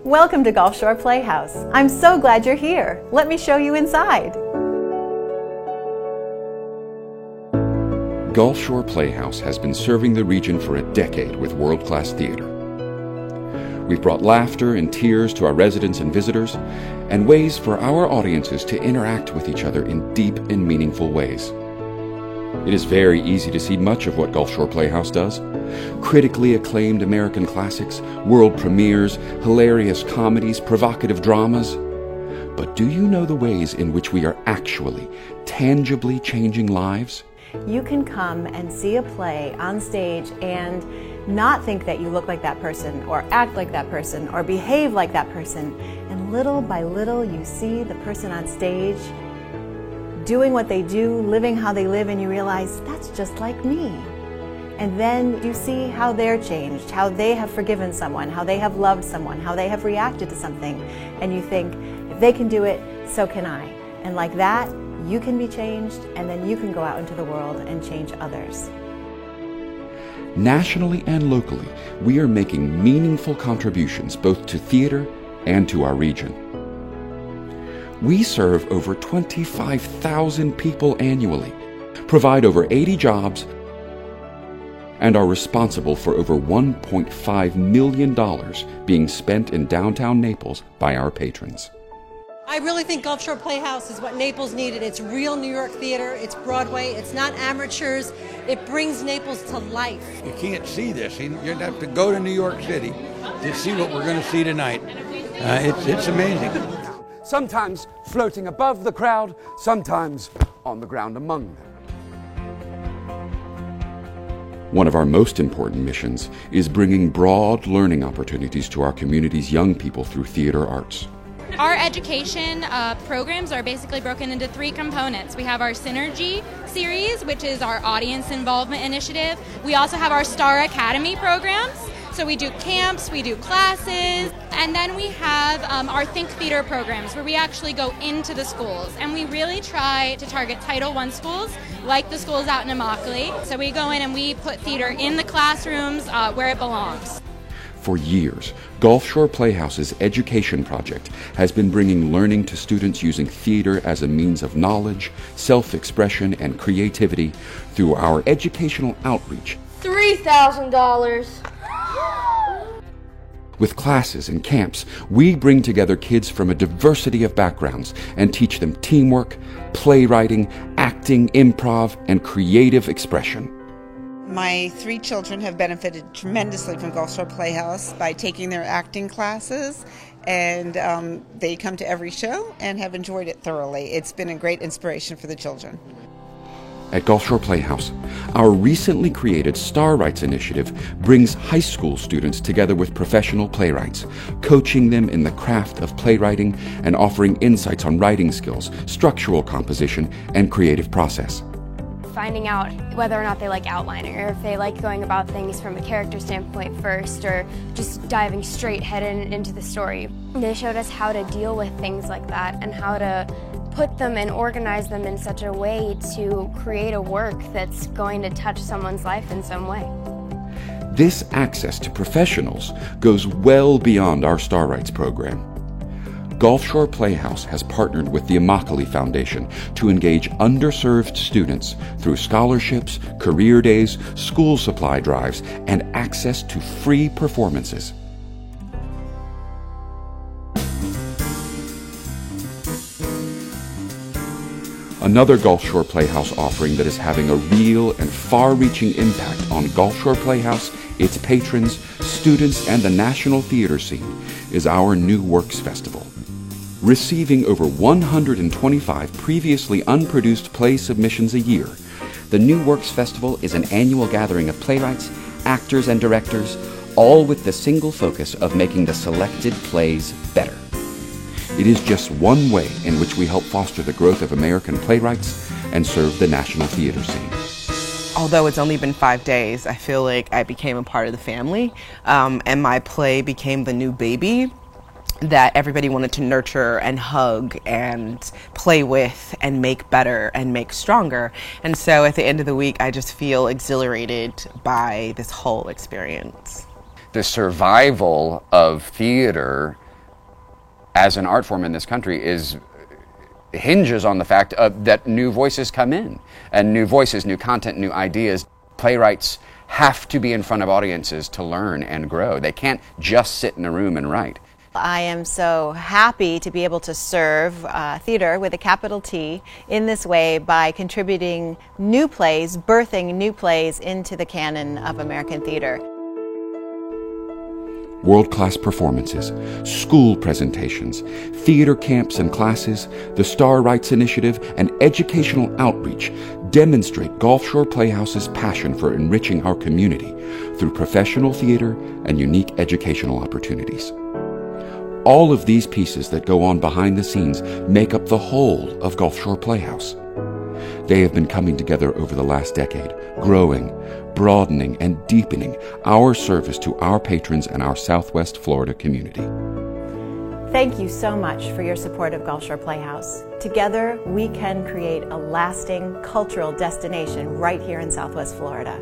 Welcome to Gulf Shore Playhouse. I'm so glad you're here. Let me show you inside. Gulf Shore Playhouse has been serving the region for a decade with world-class theater. We've brought laughter and tears to our residents and visitors, and ways for our audiences to interact with each other in deep and meaningful ways. It is very easy to see much of what Gulf Shore Playhouse does. Critically acclaimed American classics, world premieres, hilarious comedies, provocative dramas. But do you know the ways in which we are actually, tangibly changing lives? You can come and see a play on stage and not think that you look like that person, or act like that person, or behave like that person. And little by little you see the person on stage doing what they do, living how they live, and you realize, that's just like me. And then you see how they're changed, how they have forgiven someone, how they have loved someone, how they have reacted to something. And you think, if they can do it, so can I. And like that, you can be changed, and then you can go out into the world and change others. Nationally and locally, we are making meaningful contributions both to theater and to our region. We serve over 25,000 people annually, provide over 80 jobs, and are responsible for over $1.5 million being spent in downtown Naples by our patrons. I really think Gulf Shore Playhouse is what Naples needed. It's real New York theater, it's Broadway, it's not amateurs, it brings Naples to life. You can't see this. You're going to have to go to New York City to see what we're going to see tonight. It's amazing. Sometimes floating above the crowd, sometimes on the ground among them. One of our most important missions is bringing broad learning opportunities to our community's young people through theater arts. Our education programs are basically broken into three components. We have our Synergy series, which is our audience involvement initiative. We also have our Star Academy programs. So we do camps, we do classes, and then we have our Think Theater programs where we actually go into the schools. And we really try to target Title I schools, like the schools out in Immokalee. So we go in and we put theater in the classrooms where it belongs. For years, Gulf Shore Playhouse's education project has been bringing learning to students using theater as a means of knowledge, self-expression, and creativity through our educational outreach. $3,000. With classes and camps, we bring together kids from a diversity of backgrounds and teach them teamwork, playwriting, acting, improv, and creative expression. My 3 children have benefited tremendously from Gulf Shore Playhouse by taking their acting classes, and they come to every show and have enjoyed it thoroughly. It's been a great inspiration for the children. At Gulf Shore Playhouse, our recently created Star Writes initiative brings high school students together with professional playwrights, coaching them in the craft of playwriting and offering insights on writing skills, structural composition, and creative process. Finding out whether or not they like outlining, or if they like going about things from a character standpoint first, or just diving straight head into the story. They showed us how to deal with things like that and how to put them and organize them in such a way to create a work that's going to touch someone's life in some way. This access to professionals goes well beyond our Star Writes program. Gulf Shore Playhouse has partnered with the Immokalee Foundation to engage underserved students through scholarships, career days, school supply drives, and access to free performances. Another Gulf Shore Playhouse offering that is having a real and far-reaching impact on Gulf Shore Playhouse, its patrons, students, and the national theater scene is our New Works Festival. Receiving over 125 previously unproduced play submissions a year, the New Works Festival is an annual gathering of playwrights, actors, and directors, all with the single focus of making the selected plays better. It is just one way in which we help foster the growth of American playwrights and serve the national theater scene. Although it's only been 5 days, I feel like I became a part of the family, and my play became the new baby that everybody wanted to nurture and hug and play with and make better and make stronger. And so at the end of the week, I just feel exhilarated by this whole experience. The survival of theater as an art form in this country hinges on the fact that new voices come in, and new voices, new content, new ideas. Playwrights have to be in front of audiences to learn and grow. They can't just sit in a room and write. I am so happy to be able to serve theater with a capital T in this way by contributing new plays, birthing new plays into the canon of American theater. World-class performances, school presentations, theater camps and classes, the Star Rights Initiative, and educational outreach demonstrate Gulf Shore Playhouse's passion for enriching our community through professional theater and unique educational opportunities. All of these pieces that go on behind the scenes make up the whole of Gulf Shore Playhouse. They have been coming together over the last decade, growing, broadening, and deepening our service to our patrons and our Southwest Florida community. Thank you so much for your support of Gulf Shore Playhouse. Together, we can create a lasting cultural destination right here in Southwest Florida.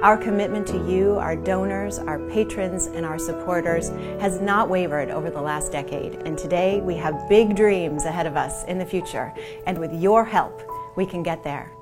Our commitment to you, our donors, our patrons, and our supporters has not wavered over the last decade, and today we have big dreams ahead of us in the future, and with your help, we can get there.